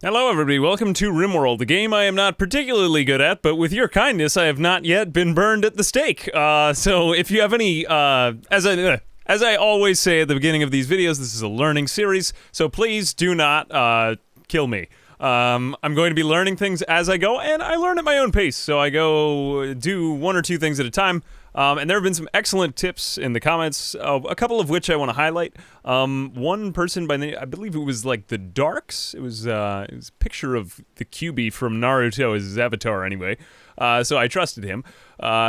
Hello everybody, welcome to Rimworld, the game I am not particularly good at, but with your kindness I have not yet been burned at the stake. So if you have any, as I always say at the beginning of these videos, this is a learning series, so please do not, kill me. I'm going to be learning things as I go, and I learn at my own pace, so I go do one or two things at a time. And there have been some excellent tips in the comments, a couple of which I want to highlight. One person by the name, I believe it was like the Darks. It was a picture of the QB from Naruto, his avatar anyway. So I trusted him.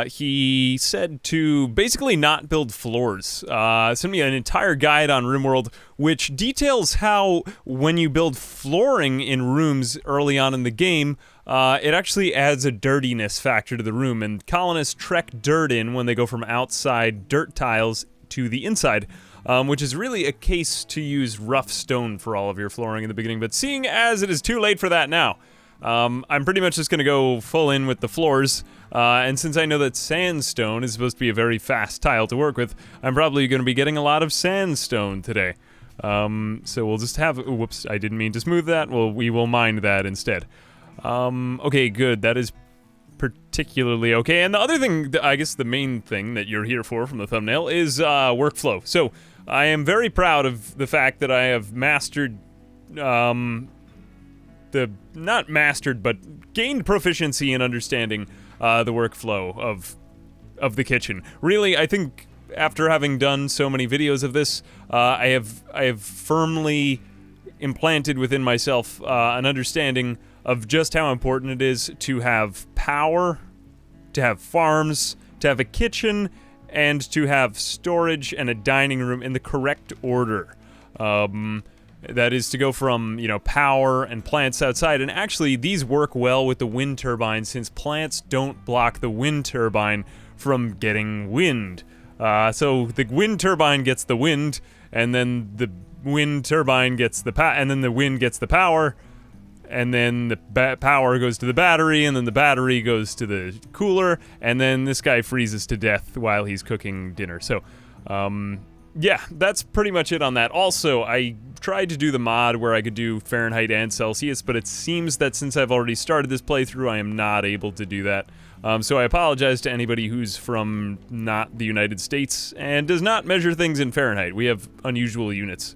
He said to basically not build floors. Sent me an entire guide on Rimworld, which details how when you build flooring in rooms early on in the game, it actually adds a dirtiness factor to the room, and colonists trek dirt in when they go from outside dirt tiles to the inside, which is really a case to use rough stone for all of your flooring in the beginning, but seeing as it is too late for that now, I'm pretty much just going to go full in with the floors, and since I know that sandstone is supposed to be a very fast tile to work with, I'm probably going to be getting a lot of sandstone today. So we'll just have, whoops, I didn't mean to smooth that, well, we will mine that instead. Okay, good, that is particularly okay, and the other thing, I guess the main thing that you're here for from the thumbnail is, workflow. So, I am very proud of the fact that I have mastered, not mastered, but gained proficiency in understanding, the workflow of the kitchen. Really, I think after having done so many videos of this, I have firmly implanted within myself, an understanding of just how important it is to have power, to have farms, to have a kitchen, and to have storage and a dining room in the correct order. That is to go from, you know, power and plants outside, and actually these work well with the wind turbine since plants don't block the wind turbine from getting wind. So the wind turbine gets the wind, and then the wind turbine gets the and then the wind gets the power, and then the power goes to the battery, and then the battery goes to the cooler, and then this guy freezes to death while he's cooking dinner. So, yeah, that's pretty much it on that. Also, I tried to do the mod where I could do Fahrenheit and Celsius, but it seems that since I've already started this playthrough, I am not able to do that. So I apologize to anybody who's from not the United States and does not measure things in Fahrenheit. We have unusual units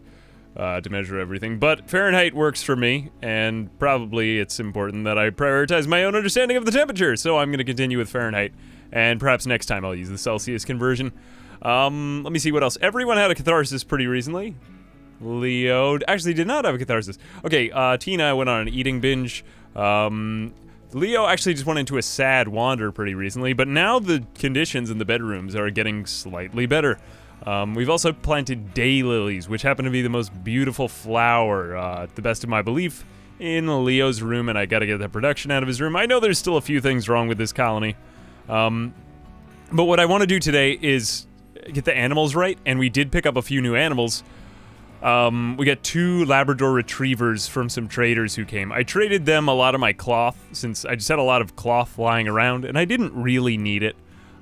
to measure everything, but Fahrenheit works for me, and probably it's important that I prioritize my own understanding of the temperature, so I'm going to continue with Fahrenheit, and perhaps next time I'll use the Celsius conversion. Let me see what else. Everyone had a catharsis pretty recently. Leo actually did not have a catharsis. Okay, Tina went on an eating binge. Leo actually just went into a sad wander pretty recently, but now the conditions in the bedrooms are getting slightly better. We've also planted daylilies, which happen to be the most beautiful flower, to the best of my belief, in Leo's room, and I gotta get that production out of his room. I know there's still a few things wrong with this colony, but what I want to do today is get the animals right, and we did pick up a few new animals. We got 2 Labrador retrievers from some traders who came. I traded them a lot of my cloth, since I just had a lot of cloth lying around, and I didn't really need it.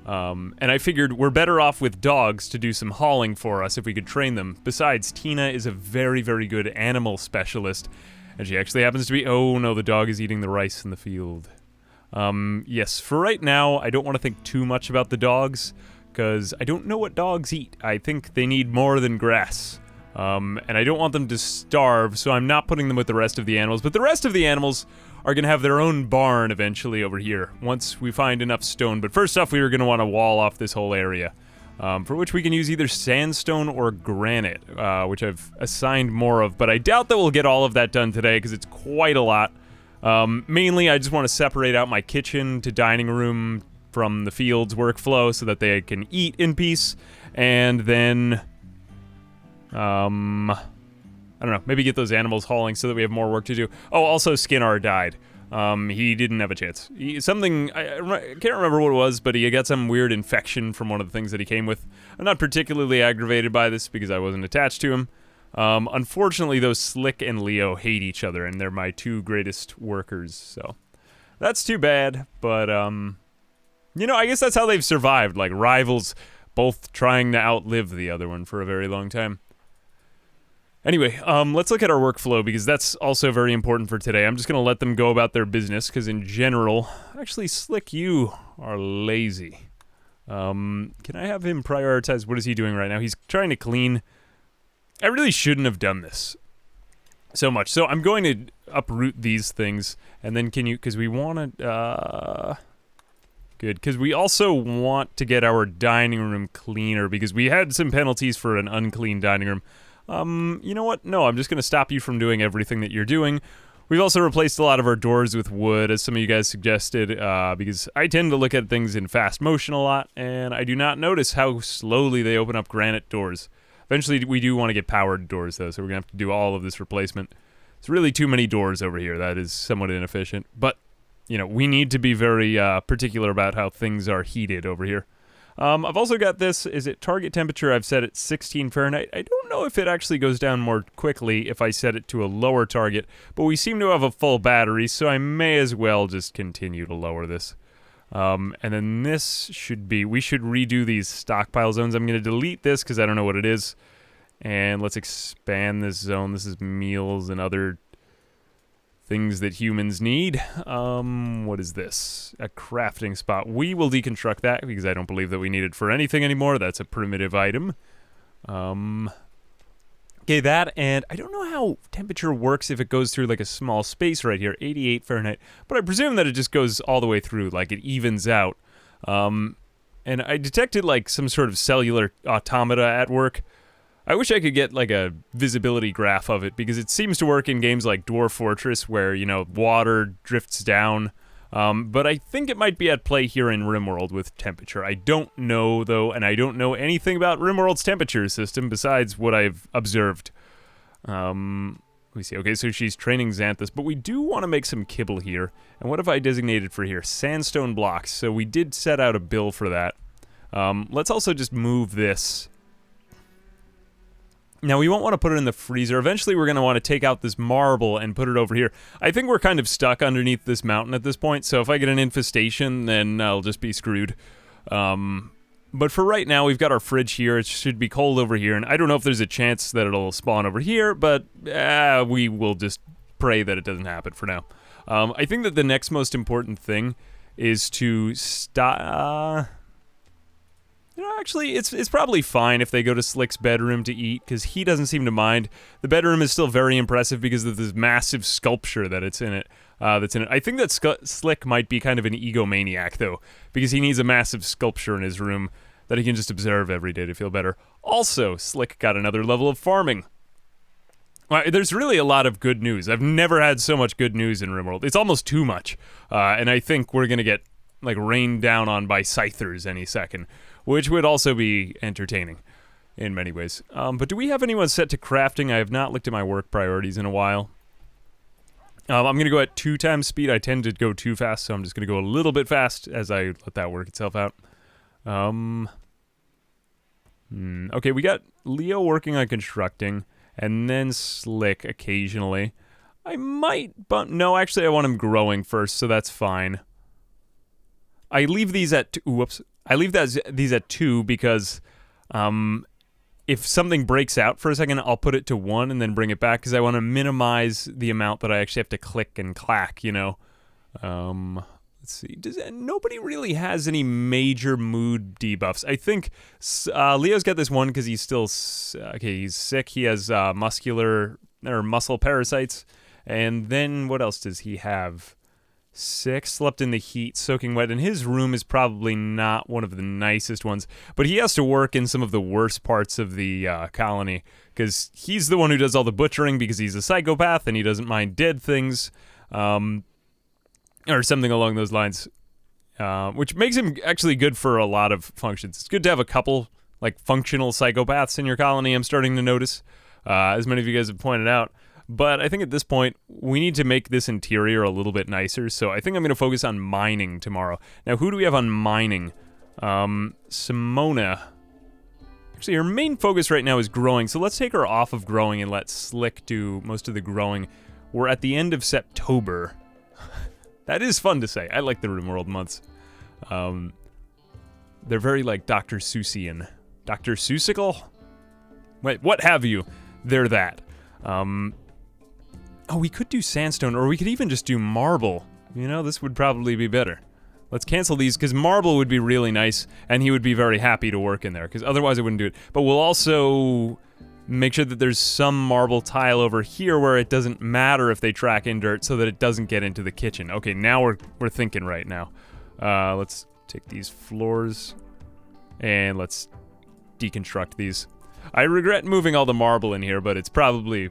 And I figured we're better off with dogs to do some hauling for us if we could train them. Besides, Tina is a very, very good animal specialist, and she actually happens to be— oh no, the dog is eating the rice in the field. Yes, for right now, I don't want to think too much about the dogs, because I don't know what dogs eat. I think they need more than grass. And I don't want them to starve, so I'm not putting them with the rest of the animals, but the rest of the animals are going to have their own barn eventually over here, once we find enough stone. But first off, we were going to want to wall off this whole area, for which we can use either sandstone or granite, which I've assigned more of, but I doubt that we'll get all of that done today, because it's quite a lot. Mainly, I just want to separate out my kitchen to dining room from the field's workflow so that they can eat in peace, and then I don't know, maybe get those animals hauling so that we have more work to do. Oh, also Skinnar died. He didn't have a chance. I can't remember what it was, but he got some weird infection from one of the things that he came with. I'm not particularly aggravated by this because I wasn't attached to him. Unfortunately, though, Slick and Leo hate each other, and they're my 2 greatest workers, so that's too bad, but, you know, I guess that's how they've survived, like rivals both trying to outlive the other one for a very long time. Anyway, let's look at our workflow because that's also very important for today. I'm just going to let them go about their business because in general, actually, Slick, you are lazy. Can I have him prioritize? What is he doing right now? He's trying to clean. I really shouldn't have done this so much. So I'm going to uproot these things, and then can you, because we want to, good, because we also want to get our dining room cleaner because we had some penalties for an unclean dining room. You know what? No, I'm just going to stop you from doing everything that you're doing. We've also replaced a lot of our doors with wood, as some of you guys suggested, because I tend to look at things in fast motion a lot, and I do not notice how slowly they open up granite doors. Eventually, we do want to get powered doors, though, so we're going to have to do all of this replacement. It's really too many doors over here. That is somewhat inefficient, but, you know, we need to be very particular about how things are heated over here. I've also got this, is it target temperature? I've set it 16 Fahrenheit. I don't know if it actually goes down more quickly if I set it to a lower target, but we seem to have a full battery, so I may as well just continue to lower this. And then this should be, we should redo these stockpile zones. I'm going to delete this because I don't know what it is. And let's expand this zone. This is meals and other things that humans need. What is this? A crafting spot. We will deconstruct that because I don't believe that we need it for anything anymore. That's a primitive item. Okay, that, and I don't know how temperature works if it goes through like a small space right here, 88 Fahrenheit, but I presume that it just goes all the way through, like it evens out. And I detected like some sort of cellular automata at work. I wish I could get like a visibility graph of it because it seems to work in games like Dwarf Fortress where, you know, water drifts down. But I think it might be at play here in Rimworld with temperature. I don't know, though, and I don't know anything about Rimworld's temperature system besides what I've observed. Let me see. Okay, so she's training Xanthus, but we do want to make some kibble here. And what have I designated for here? Sandstone blocks. So we did set out a bill for that. Let's also just move this. Now, we won't want to put it in the freezer. Eventually, we're going to want to take out this marble and put it over here. I think we're kind of stuck underneath this mountain at this point, so if I get an infestation, then I'll just be screwed. But for right now, we've got our fridge here. It should be cold over here, and I don't know if there's a chance that it'll spawn over here, but we will just pray that it doesn't happen for now. I think that the next most important thing is to stop... You know, actually, it's probably fine if they go to Slick's bedroom to eat, because he doesn't seem to mind. The bedroom is still very impressive because of this massive sculpture that it's in it. That's in it. I think that Slick might be kind of an egomaniac, though, because he needs a massive sculpture in his room that he can just observe every day to feel better. Also, Slick got another level of farming. There's really a lot of good news. I've never had so much good news in Rimworld. It's almost too much, and I think we're gonna get like rained down on by scythers any second, which would also be entertaining in many ways. But do we have anyone set to crafting? I have not looked at my work priorities in a while. I'm going to go at 2 times speed. I tend to go too fast, so I'm just going to go a little bit fast as I let that work itself out. Okay, we got Leo working on constructing, and then Slick occasionally. I might, but no, actually I want him growing first, so that's fine. I leave these at 2, whoops. I leave these at 2 because if something breaks out for a second, I'll put it to 1 and then bring it back because I want to minimize the amount that I actually have to click and clack, you know. Let's see. Nobody really has any major mood debuffs. I think Leo's got this one because he's still... okay, he's sick. He has muscle parasites. And then what else does he have? 6, slept in the heat, soaking wet, and his room is probably not one of the nicest ones, but he has to work in some of the worst parts of the colony, because he's the one who does all the butchering because he's a psychopath and he doesn't mind dead things, or something along those lines, which makes him actually good for a lot of functions. It's good to have a couple, like, functional psychopaths in your colony, I'm starting to notice, as many of you guys have pointed out. But I think at this point, we need to make this interior a little bit nicer, so I think I'm going to focus on mining tomorrow. Now, who do we have on mining? Simona. Actually, her main focus right now is growing, so let's take her off of growing and let Slick do most of the growing. We're at the end of September. That is fun to say. I like the Rimworld months. They're very, like, Dr. Seussian. Dr. Seussical? Wait, what have you? They're that. Oh, we could do sandstone, or we could even just do marble. You know, this would probably be better. Let's cancel these, because marble would be really nice, and he would be very happy to work in there, because otherwise I wouldn't do it. But we'll also make sure that there's some marble tile over here where it doesn't matter if they track in dirt, so that it doesn't get into the kitchen. Okay, now we're thinking right now. Let's take these floors, and let's deconstruct these. I regret moving all the marble in here, but it's probably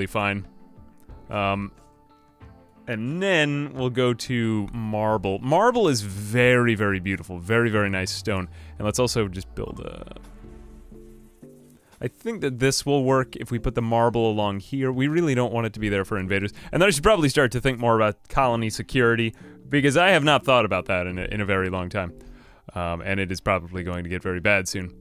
fine. And then we'll go to marble. Marble is very, very beautiful. Very, very nice stone. And let's also just build a... I think that this will work if we put the marble along here. We really don't want it to be there for invaders. And then I should probably start to think more about colony security, because I have not thought about that in a very long time. And it is probably going to get very bad soon.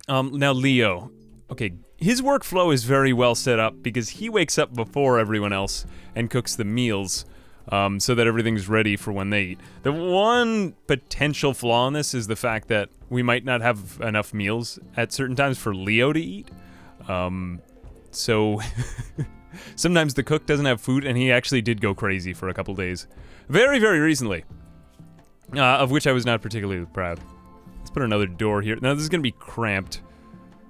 Now Leo. Okay, his workflow is very well set up because he wakes up before everyone else and cooks the meals, so that everything's ready for when they eat. The one potential flaw in this is the fact that we might not have enough meals at certain times for Leo to eat. So sometimes the cook doesn't have food, and he actually did go crazy for a couple days. Very, very recently. Of which I was not particularly proud. Let's put another door here. Now this is gonna be cramped.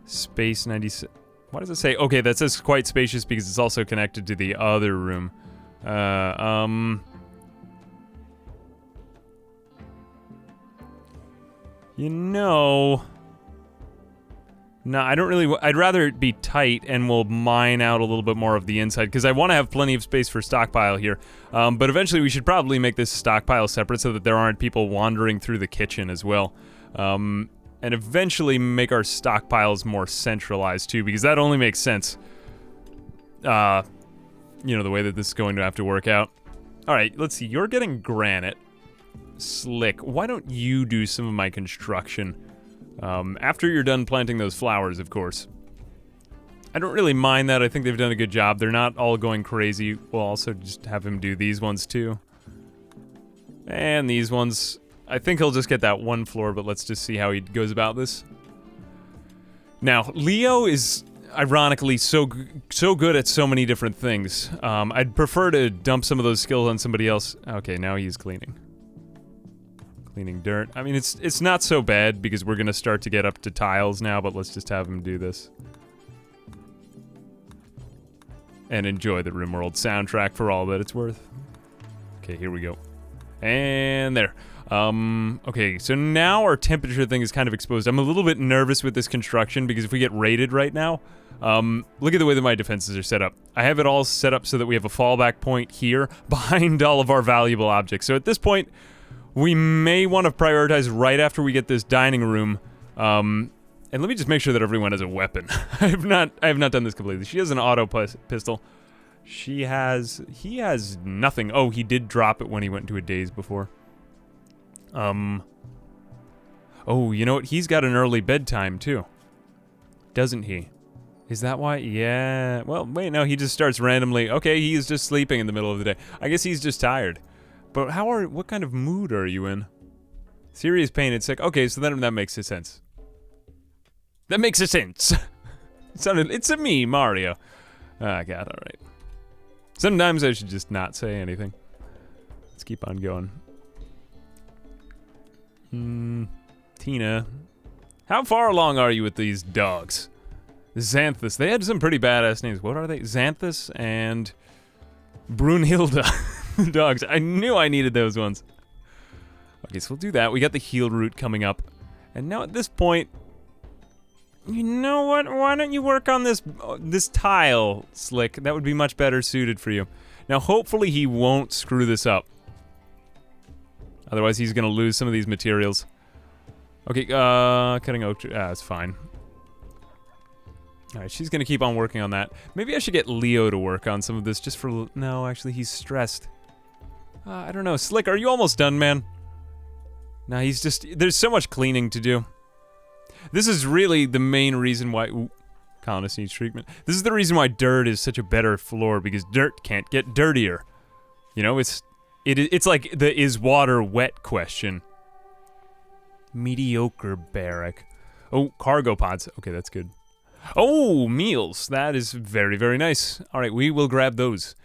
Space 96. What does it say? Okay, that says quite spacious because it's also connected to the other room. You know... No, I don't really... I'd rather it be tight, and we'll mine out a little bit more of the inside, because I want to have plenty of space for stockpile here. But eventually we should probably make this stockpile separate so that there aren't people wandering through the kitchen as well. And eventually make our stockpiles more centralized too, because that only makes sense. You know, the way that this is going to have to work out. Alright, let's see, you're getting granite. Slick, why don't you do some of my construction? After you're done planting those flowers, of course. I don't really mind that, I think they've done a good job. They're not all going crazy. We'll also just have him do these ones too. And these ones... I think he'll just get that one floor, but let's just see how he goes about this. Now, Leo is, ironically, so good at so many different things. I'd prefer to dump some of those skills on somebody else. Okay, now he's cleaning. Cleaning dirt. I mean, it's not so bad, because we're gonna start to get up to tiles now, but let's just have him do this. And enjoy the Rimworld soundtrack for all that it's worth. Okay, here we go. And there. Okay, so now our temperature thing is kind of exposed. I'm a little bit nervous with this construction, because if we get raided right now, look at the way that my defenses are set up. I have it all set up so that we have a fallback point here, behind all of our valuable objects. So at this point, we may want to prioritize right after we get this dining room, and let me just make sure that everyone has a weapon. I have not done this completely. She has an auto pistol. He has nothing. Oh, he did drop it when he went into a daze before. Oh, you know what? He's got an early bedtime, too. Doesn't he? Is that why? Yeah. Well, wait, no, he just starts randomly. Okay, he's just sleeping in the middle of the day. I guess he's just tired. But what kind of mood are you in? Serious pain and sick. Okay, so then that makes sense. That makes sense. It's a me, Mario. Ah, God, alright. Sometimes I should just not say anything. Let's keep on going. Tina. How far along are you with these dogs? Xanthus. They had some pretty badass names. What are they? Xanthus and Brunhilde. Dogs. I knew I needed those ones. Okay, so we'll do that. We got the heal route coming up. And now at this point, you know what? Why don't you work on this tile, Slick? That would be much better suited for you. Now, hopefully he won't screw this up. Otherwise, he's gonna lose some of these materials. Okay, cutting oak tree. It's fine. Alright, she's gonna keep on working on that. Maybe I should get Leo to work on some of this just for... No, actually, he's stressed. I don't know. Slick, are you almost done, man? No, he's just... There's so much cleaning to do. This is really the main reason why... Ooh, Colonist needs treatment. This is the reason why dirt is such a better floor, because dirt can't get dirtier. You know, it's like the is water wet question. Mediocre barrack. Oh, cargo pods. Okay, that's good. Oh, meals. That is very, very nice. All right, we will grab those.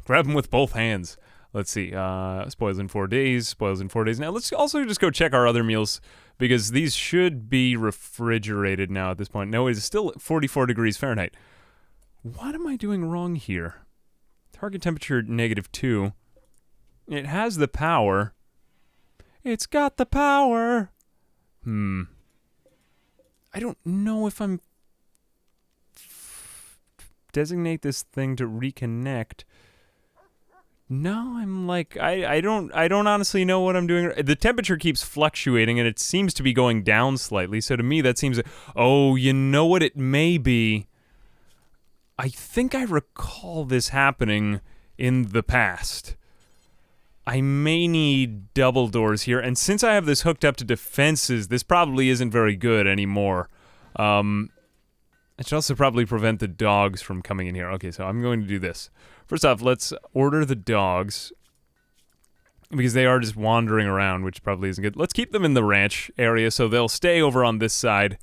Grab them with both hands. Let's see. Spoils in 4 days. Spoils in 4 days. Now, let's also just go check our other meals, because these should be refrigerated now at this point. No, it is still 44 degrees Fahrenheit. What am I doing wrong here? Target temperature -2. It has the power. It's got the power. I don't know if I'm... Designate this thing to reconnect. No, I'm like, I don't honestly know what I'm doing. The temperature keeps fluctuating, and it seems to be going down slightly, so to me that seems... Oh, you know what it may be? I think I recall this happening in the past. I may need double doors here, and since I have this hooked up to defenses, this probably isn't very good anymore. It should also probably prevent the dogs from coming in here. Okay, so I'm going to do this. First off, let's order the dogs, because they are just wandering around, which probably isn't good. Let's keep them in the ranch area, so they'll stay over on this side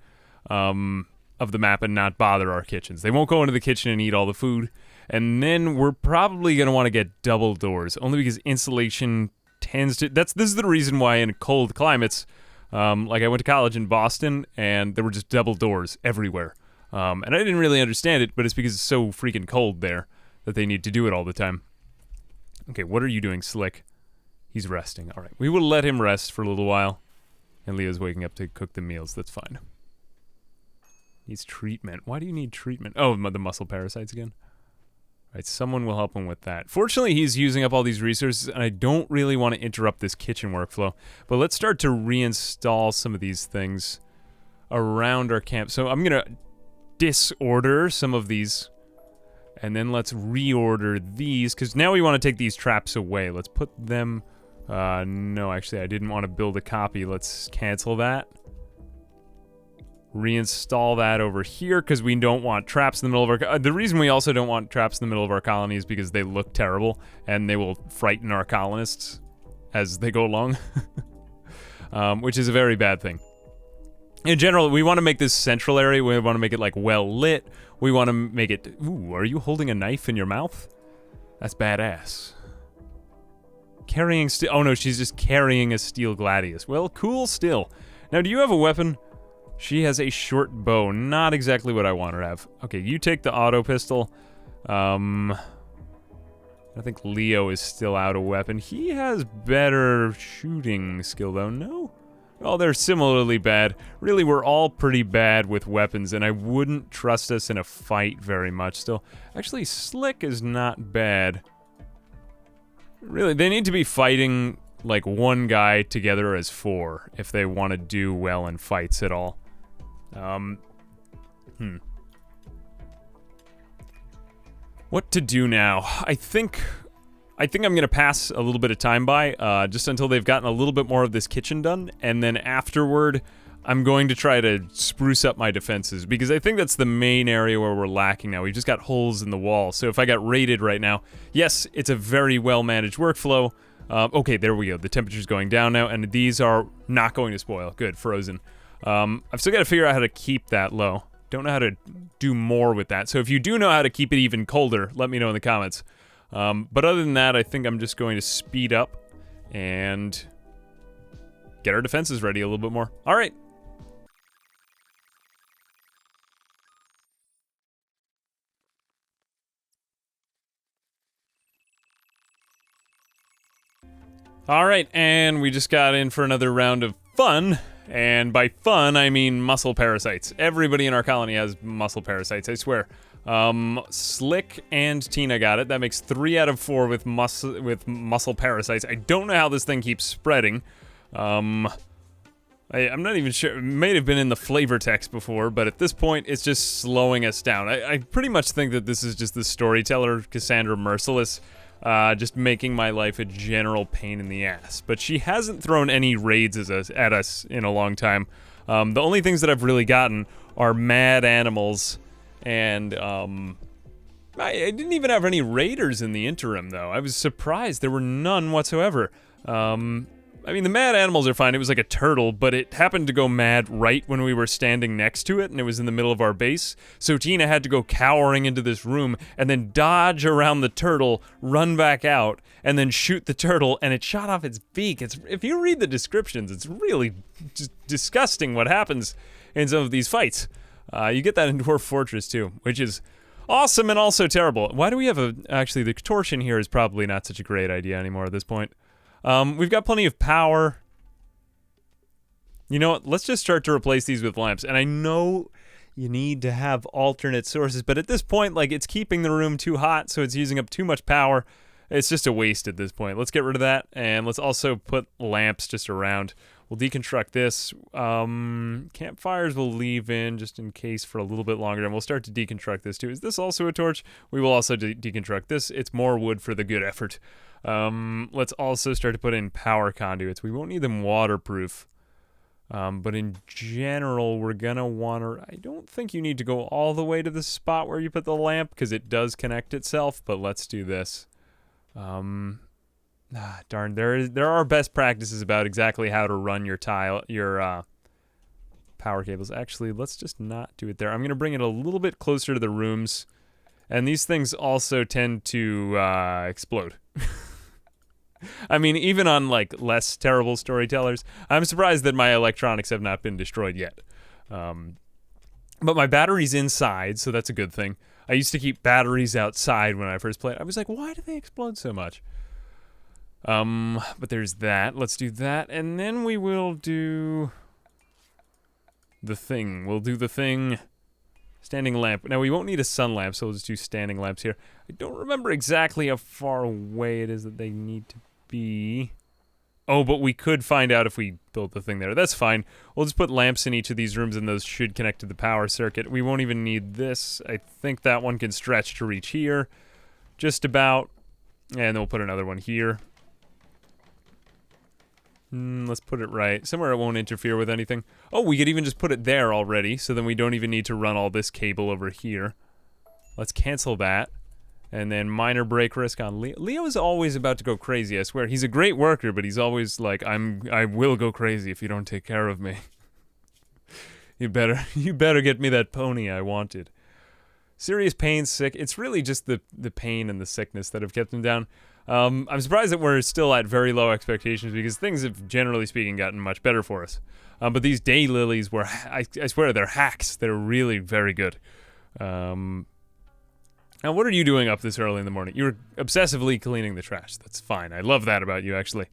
of the map and not bother our kitchens. They won't go into the kitchen and eat all the food. And then we're probably going to want to get double doors, only because insulation tends to... This is the reason why in cold climates, like I went to college in Boston, and there were just double doors everywhere. And I didn't really understand it, but it's because it's so freaking cold there that they need to do it all the time. Okay, what are you doing, Slick? He's resting. All right, we will let him rest for a little while. And Leo's waking up to cook the meals. That's fine. Needs treatment. Why do you need treatment? Oh, the muscle parasites again. Right, someone will help him with that. Fortunately, he's using up all these resources, and I don't really want to interrupt this kitchen workflow. But let's start to reinstall some of these things around our camp. So I'm going to disorder some of these, and then let's reorder these, because now we want to take these traps away. Let's put them... no, actually, I didn't want to build a copy. Let's cancel that. Reinstall that over here, because we don't want traps in the middle of our... the reason we also don't want traps in the middle of our colony is because they look terrible, and they will frighten our colonists as they go along. Which is a very bad thing. In general, we want to make this central area, we want to make it, like, well-lit. We want to make it... Ooh, are you holding a knife in your mouth? That's badass. Carrying steel... Oh, no, she's just carrying a steel gladius. Well, cool still. Now, do you have a weapon? She has a short bow. Not exactly what I want her to have. Okay, you take the auto pistol. I think Leo is still out of weapon. He has better shooting skill, though. No? Well, they're similarly bad. Really, we're all pretty bad with weapons, and I wouldn't trust us in a fight very much still. Actually, Slick is not bad. Really, they need to be fighting, like, one guy together as 4 if they want to do well in fights at all. What to do now? I think I'm gonna pass a little bit of time by, just until they've gotten a little bit more of this kitchen done, and then afterward, I'm going to try to spruce up my defenses, because I think that's the main area where we're lacking now. We've just got holes in the wall, so if I got raided right now, yes, it's a very well-managed workflow. Okay, there we go. The temperature's going down now, and these are not going to spoil. Good, frozen. I've still got to figure out how to keep that low. Don't know how to do more with that. So if you do know how to keep it even colder, let me know in the comments. But other than that, I think I'm just going to speed up and get our defenses ready a little bit more. All right. All right, and we just got in for another round of fun. And by fun, I mean muscle parasites. Everybody in our colony has muscle parasites, I swear. Slick and Tina got it. That makes 3 out of 4 with muscle parasites. I don't know how this thing keeps spreading. I'm not even sure. It may have been in the flavor text before, but at this point, it's just slowing us down. I pretty much think that this is just the storyteller, Cassandra Merciless, just making my life a general pain in the ass. But she hasn't thrown any raids at us in a long time. The only things that I've really gotten are mad animals, and I didn't even have any raiders in the interim, though. I was surprised there were none whatsoever. I mean, the mad animals are fine. It was like a turtle, but it happened to go mad right when we were standing next to it, and it was in the middle of our base. So Tina had to go cowering into this room and then dodge around the turtle, run back out, and then shoot the turtle, and it shot off its beak. If you read the descriptions, it's really just disgusting what happens in some of these fights. You get that in Dwarf Fortress too, which is awesome and also terrible. Why do we have actually, the torch in here is probably not such a great idea anymore at this point. We've got plenty of power. You know what? Let's just start to replace these with lamps. And I know you need to have alternate sources, but at this point, like, it's keeping the room too hot, so it's using up too much power. It's just a waste at this point. Let's get rid of that, and let's also put lamps just around. We'll deconstruct this. Campfires we'll leave in just in case for a little bit longer, and we'll start to deconstruct this too. Is this also a torch? We will also deconstruct this. It's more wood for the good effort. Let's also start to put in power conduits. We won't need them waterproof. But in general, we're gonna wanna... I don't think you need to go all the way to the spot where you put the lamp, because it does connect itself, but let's do this. Darn, there are best practices about exactly how to run your power cables. Actually, let's just not do it there. I'm gonna bring it a little bit closer to the rooms, and these things also tend to, explode. I mean, even on, like, less terrible storytellers, I'm surprised that my electronics have not been destroyed yet. But my battery's inside, so that's a good thing. I used to keep batteries outside when I first played. I was like, why do they explode so much? But there's that. Let's do that, and then we will do the thing. We'll do the thing. Standing lamp. Now, we won't need a sun lamp, so we'll just do standing lamps here. I don't remember exactly how far away it is that they need to be. Oh, but we could find out if we built the thing there. That's fine. We'll just put lamps in each of these rooms, and those should connect to the power circuit. We won't even need this. I think that one can stretch to reach here. Just about. And then we'll put another one here. Let's put it right. Somewhere it won't interfere with anything. Oh, we could even just put it there already, so then we don't even need to run all this cable over here. Let's cancel that. And then minor break risk on Leo. Leo is always about to go crazy, I swear. He's a great worker, but he's always like, I will go crazy if you don't take care of me. You better get me that pony I wanted. Serious pain, sick. It's really just the pain and the sickness that have kept him down. I'm surprised that we're still at very low expectations because things have, generally speaking, gotten much better for us. But these daylilies were, I swear, they're hacks. They're really very good. Now, what are you doing up this early in the morning? You're obsessively cleaning the trash. That's fine. I love that about you, actually.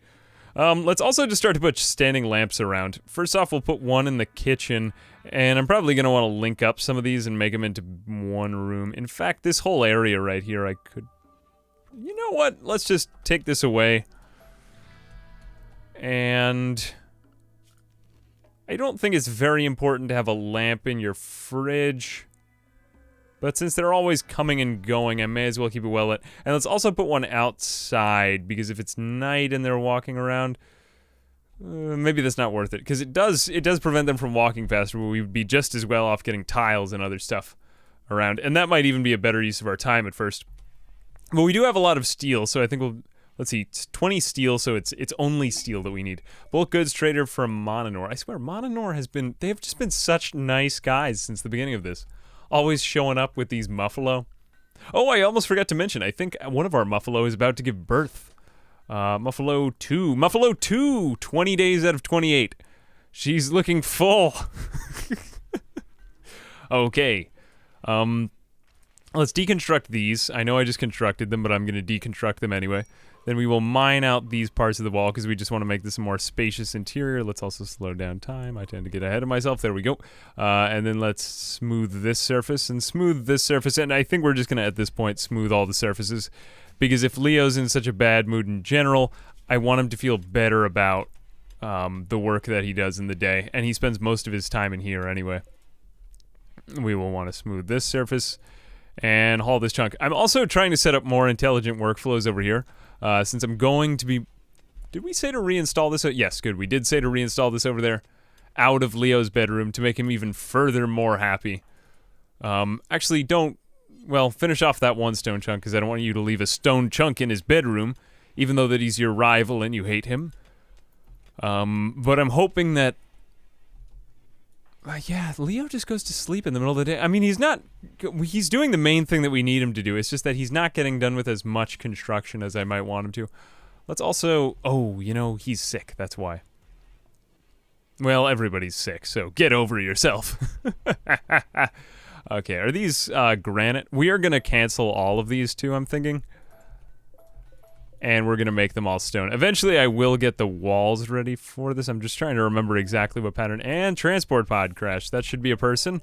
Let's also just start to put standing lamps around. First off, we'll put one in the kitchen, and I'm probably going to want to link up some of these and make them into one room. In fact, this whole area right here, I could... You know what? Let's just take this away. And... I don't think it's very important to have a lamp in your fridge. But since they're always coming and going, I may as well keep it well lit. And let's also put one outside, because if it's night and they're walking around, maybe that's not worth it. Because it does prevent them from walking faster, but we would be just as well off getting tiles and other stuff around. And that might even be a better use of our time at first. But we do have a lot of steel, so I think we'll... Let's see, it's 20 steel, so it's only steel that we need. Bulk goods trader from Mononor. I swear, Mononor has been... They have just been such nice guys since the beginning of this. Always showing up with these Muffalo. Oh, I almost forgot to mention, I think one of our Muffalo is about to give birth. Muffalo 2. Muffalo 2! 20 days out of 28. She's looking full. Okay. Let's deconstruct these. I know I just constructed them, but I'm going to deconstruct them anyway. Then we will mine out these parts of the wall because we just want to make this a more spacious interior. Let's also slow down time. I tend to get ahead of myself. There we go. And then let's smooth this surface and smooth this surface. And I think we're just going to, at this point, smooth all the surfaces. Because if Leo's in such a bad mood in general, I want him to feel better about the work that he does in the day. And he spends most of his time in here anyway. We will want to smooth this surface and haul this chunk. I'm also trying to set up more intelligent workflows over here. Since I'm going to be... Did we say to reinstall this? Yes, good. We did say to reinstall this over there out of Leo's bedroom to make him even further more happy. Actually, don't... Well, finish off that one stone chunk because I don't want you to leave a stone chunk in his bedroom, even though that he's your rival and you hate him. But I'm hoping that... yeah, Leo just goes to sleep in the middle of the day. I mean, he's doing the main thing that we need him to do. It's just that he's not getting done with as much construction as I might want him to. Let's also... Oh, you know, he's sick. That's why. Well, everybody's sick, so get over yourself. Okay, are these granite? We are going to cancel all of these too, I'm thinking. And we're going to make them all stone. Eventually, I will get the walls ready for this. I'm just trying to remember exactly what pattern. And transport pod crash. That should be a person.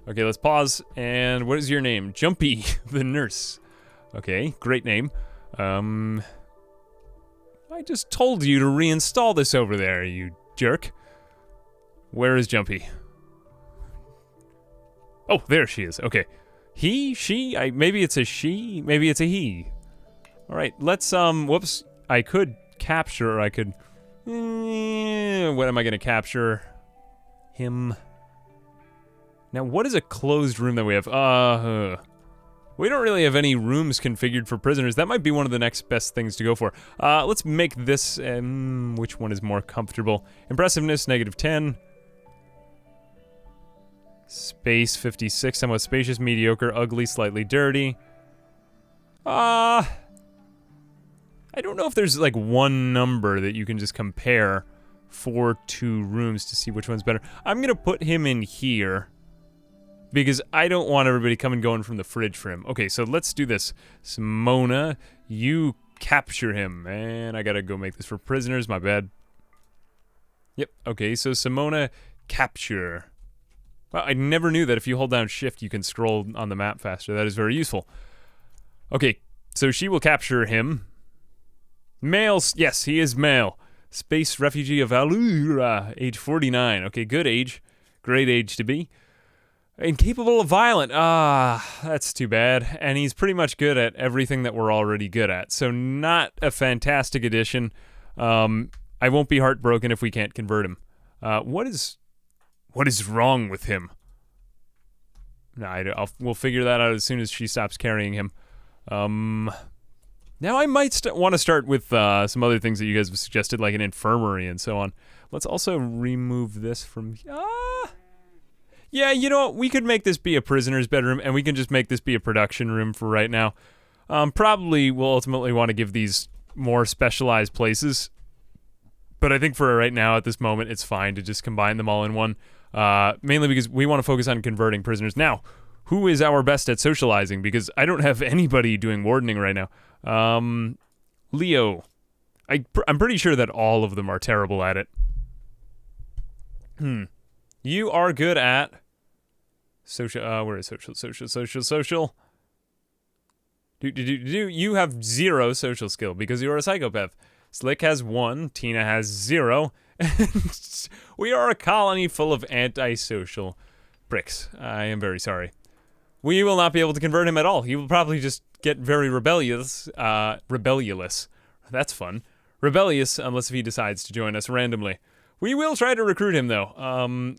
Okay, let's pause. And what is your name? Jumpy, the nurse. Okay, great name. I just told you to reinstall this over there, you jerk. Where is Jumpy? Oh, there she is. Okay. He, she, maybe it's a she, maybe it's a he. All right, let's, whoops. I could capture, I could, what am I gonna capture? Him. Now, what is a closed room that we have? We don't really have any rooms configured for prisoners. That might be one of the next best things to go for. Let's make this, which one is more comfortable? Impressiveness, -10. Space, 56, somewhat spacious, mediocre, ugly, slightly dirty. I don't know if there's like one number that you can just compare for two rooms to see which one's better. I'm gonna put him in here because I don't want everybody coming and going from the fridge for him. Okay, so let's do this. Simona, you capture him. And I gotta go make this for prisoners, my bad. Yep, okay, so Simona, capture. Well, I never knew that if you hold down shift, you can scroll on the map faster. That is very useful. Okay, so she will capture him. Male, yes, he is male. Space refugee of Allura, age 49. Okay, good age. Great age to be. Incapable of violent. That's too bad. And he's pretty much good at everything that we're already good at. So not a fantastic addition. I won't be heartbroken if we can't convert him. What is wrong with him? No, we'll figure that out as soon as she stops carrying him. Now I might want to start with some other things that you guys have suggested, like an infirmary and so on. Let's also remove this from... Yeah, you know what? We could make this be a prisoner's bedroom, and we can just make this be a production room for right now. Probably we'll ultimately want to give these more specialized places. But I think for right now, at this moment, it's fine to just combine them all in one. Mainly because we want to focus on converting prisoners. Now, who is our best at socializing? Because I don't have anybody doing wardening right now. Leo. I'm pretty sure that all of them are terrible at it. You are good at... Social, where is social? You have 0 social skill because you're a psychopath. Slick has 1, Tina has 0, and we are a colony full of antisocial pricks. I am very sorry. We will not be able to convert him at all. He will probably just get very rebellious. That's fun. Rebellious, unless if he decides to join us randomly. We will try to recruit him, though.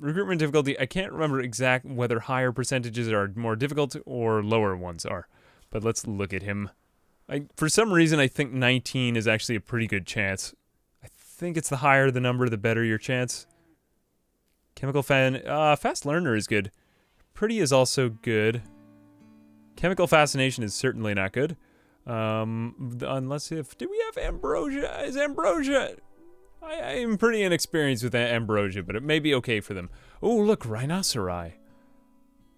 Recruitment difficulty, I can't remember whether higher percentages are more difficult or lower ones are. But let's look at him. For some reason, I think 19 is actually a pretty good chance. I think it's the higher the number, the better your chance. Chemical fast learner is good. Pretty is also good. Chemical fascination is certainly not good. Unless if... Do we have ambrosia? Is ambrosia... I am pretty inexperienced with ambrosia, but it may be okay for them. Oh, look, rhinoceri.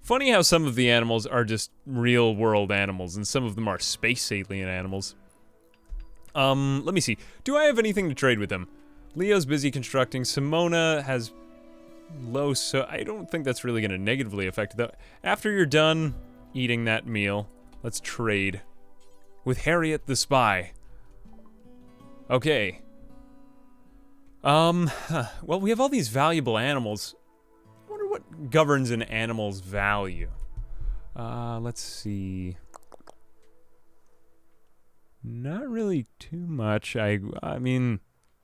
Funny how some of the animals are just real-world animals, and some of them are space alien animals. Let me see. Do I have anything to trade with them? Leo's busy constructing. Simona has low, so I don't think that's really going to negatively affect that. After you're done eating that meal, let's trade with Harriet the Spy. Okay. Well, we have all these valuable animals. I wonder what governs an animal's value. Let's see. Not really too much. I mean,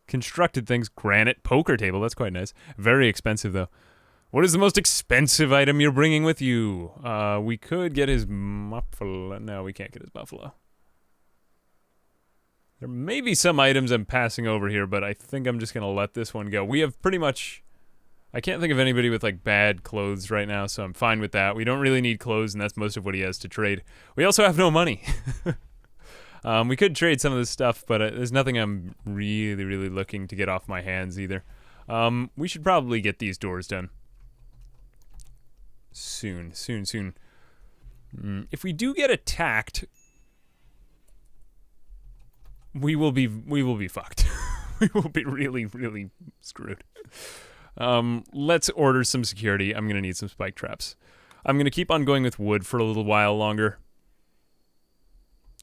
constructed things, granite, poker table, that's quite nice. Very expensive, though. What is the most expensive item you're bringing with you? We could get his buffalo. No, we can't get his buffalo. There may be some items I'm passing over here, but I think I'm just gonna let this one go. We have pretty much... I can't think of anybody with, like, bad clothes right now, so I'm fine with that. We don't really need clothes, and that's most of what he has to trade. We also have no money. We could trade some of this stuff, but there's nothing I'm really looking to get off my hands either. We should probably get these doors done. Soon. If we do get attacked, we will be fucked. We will be really screwed. Let's order some security. I'm gonna need some spike traps. I'm gonna keep on going with wood for a little while longer.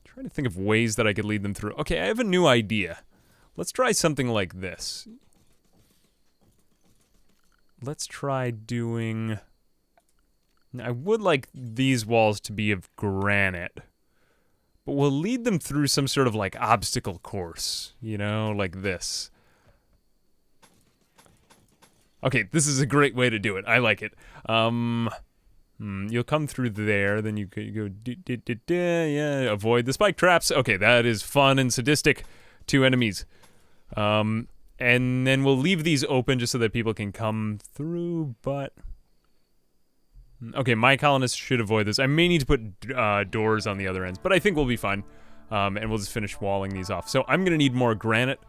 Trying to think of ways that I could lead them through. Okay, I have a new idea. Let's try something like this. Let's try doing... I would like these walls to be of granite. But we'll lead them through some sort of, like, obstacle course. You know, like this. Okay, this is a great way to do it. I like it. You'll come through there, then you could go... yeah, avoid the spike traps. Okay, that is fun and sadistic. 2 enemies. And then we'll leave these open just so that people can come through, but... Okay, my colonists should avoid this. I may need to put doors on the other ends, but I think we'll be fine. And we'll just finish walling these off. So I'm gonna need more granite.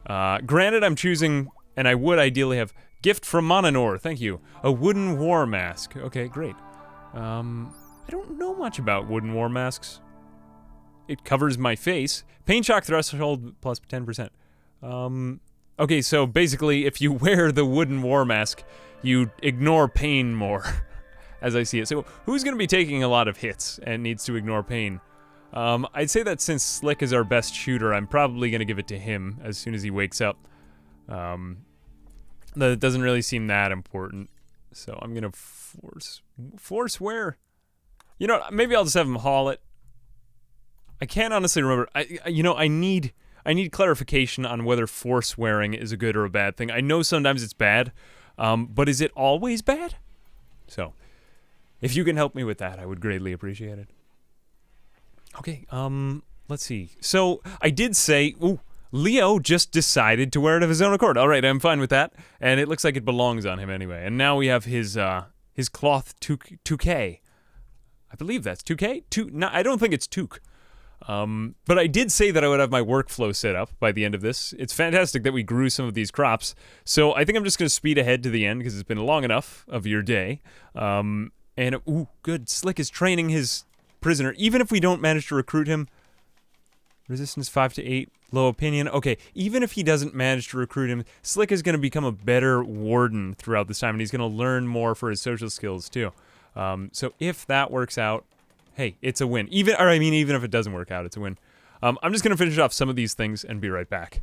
Granite I'm choosing, and I would ideally have... Gift from Mononor, thank you. A wooden war mask. Okay, great. I don't know much about wooden war masks. It covers my face. Pain shock threshold plus 10%. Okay, so basically, if you wear the wooden war mask, you ignore pain more, as I see it. So, who's going to be taking a lot of hits and needs to ignore pain? I'd say that since Slick is our best shooter, I'm probably going to give it to him as soon as he wakes up. That doesn't really seem that important. So I'm gonna force where? You know, maybe I'll just have him haul it. I can't honestly remember. I need clarification on whether force wearing is a good or a bad thing. I know sometimes it's bad, but is it always bad? So, if you can help me with that, I would greatly appreciate it. Okay, let's see. So, I did say, ooh, Leo just decided to wear it of his own accord. All right, I'm fine with that, and it looks like it belongs on him anyway. And now we have his cloth toque. I believe that's toque. No, I don't think it's toque. But I did say that I would have my workflow set up by the end of this. It's fantastic that we grew some of these crops. So I think I'm just going to speed ahead to the end because it's been long enough of your day. Ooh, good. Slick is training his prisoner. Even if we don't manage to recruit him, resistance 5 to 8, low opinion. Okay, even if he doesn't manage to recruit him, Slick is going to become a better warden throughout this time, and he's going to learn more for his social skills too. So if that works out, hey, it's a win. Even if it doesn't work out, it's a win. I'm just going to finish off some of these things and be right back.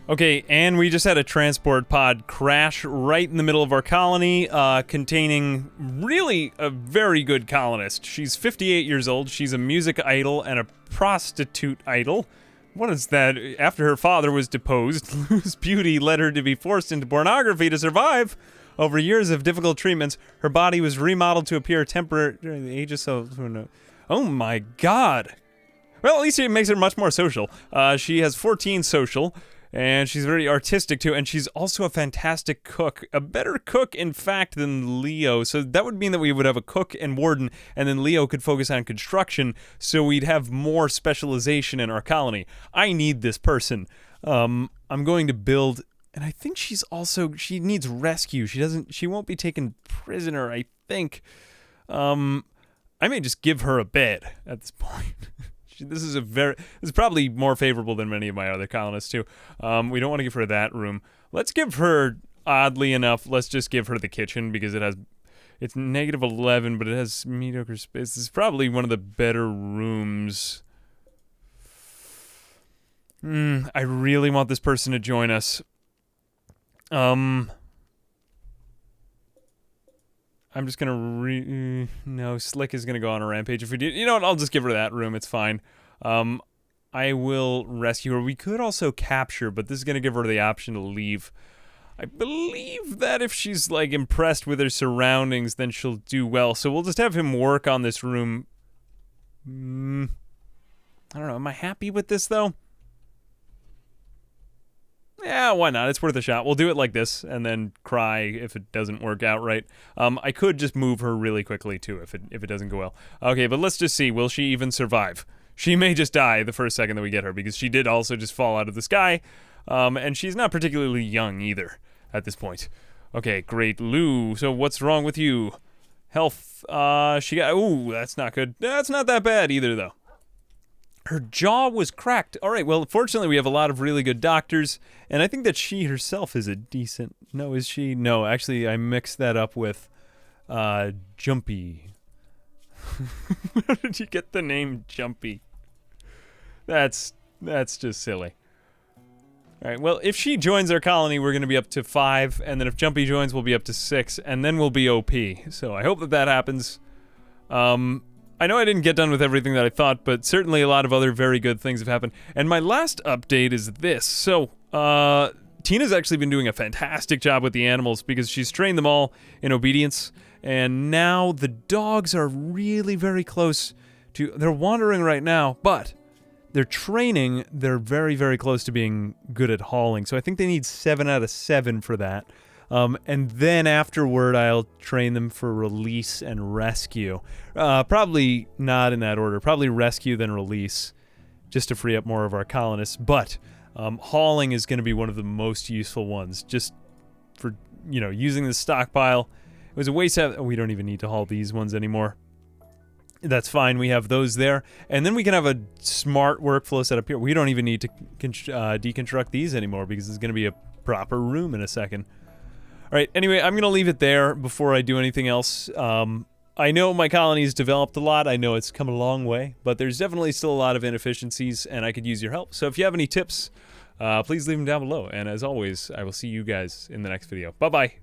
Okay, and we just had a transport pod crash right in the middle of our colony, containing really a very good colonist. She's 58 years old, she's a music idol and a prostitute idol. What is that? After her father was deposed, whose beauty led her to be forced into pornography to survive. Over years of difficult treatments, her body was remodeled to appear temporary during the age of Oh my god! Well, at least it makes her much more social. She has 14 social. And she's very artistic too, and she's also a fantastic cook. A better cook, in fact, than Leo. So that would mean that we would have a cook and warden, and then Leo could focus on construction, so we'd have more specialization in our colony. I need this person. I'm going to build, and I think she needs rescue. She won't be taken prisoner, I think. I may just give her a bed at this point. This is probably more favorable than many of my other colonists, too. We don't want to give her that room. Let's give her, oddly enough, let's just give her the kitchen, because it's -11, but it has mediocre space. This is probably one of the better rooms. I really want this person to join us. I'm just gonna no, Slick is gonna go on a rampage if we do. You know what, I'll just give her that room, it's fine. I will rescue her. We could also capture, but this is gonna give her the option to leave. I believe that if she's, like, impressed with her surroundings, then she'll do well. So we'll just have him work on this room. I don't know. Am I happy with this, though? Yeah, why not? It's worth a shot. We'll do it like this, and then cry if it doesn't work out right. I could just move her really quickly, too, if it doesn't go well. Okay, but let's just see. Will she even survive? She may just die the first second that we get her, because she did also just fall out of the sky, and she's not particularly young, either, at this point. Okay, great. Lou, so what's wrong with you? Health, she got... Ooh, that's not good. That's not that bad, either, though. Her jaw was cracked. All right, well, fortunately, we have a lot of really good doctors, and I think that she herself is a decent... No, is she? No, actually, I mixed that up with, Jumpy. Where did you get the name Jumpy? That's just silly. All right, well, if she joins our colony, we're going to be up to 5, and then if Jumpy joins, we'll be up to 6, and then we'll be OP. So I hope that happens. I know I didn't get done with everything that I thought, but certainly a lot of other very good things have happened. And my last update is this. So, Tina's actually been doing a fantastic job with the animals because she's trained them all in obedience, and now the dogs are really very close to... They're wandering right now, but they're training. They're very, very close to being good at hauling, so I think they need 7 out of 7 for that. And then afterward, I'll train them for release and rescue. Probably not in that order. Probably rescue, then release, just to free up more of our colonists. But hauling is going to be one of the most useful ones, just for, you know, using the stockpile. It was a waste of... we don't even need to haul these ones anymore. That's fine. We have those there. And then we can have a smart workflow set up here. We don't even need to deconstruct these anymore because it's going to be a proper room in a second. Alright, anyway, I'm going to leave it there before I do anything else. I know my colony's developed a lot. I know it's come a long way, but there's definitely still a lot of inefficiencies, and I could use your help. So if you have any tips, please leave them down below. And as always, I will see you guys in the next video. Bye-bye.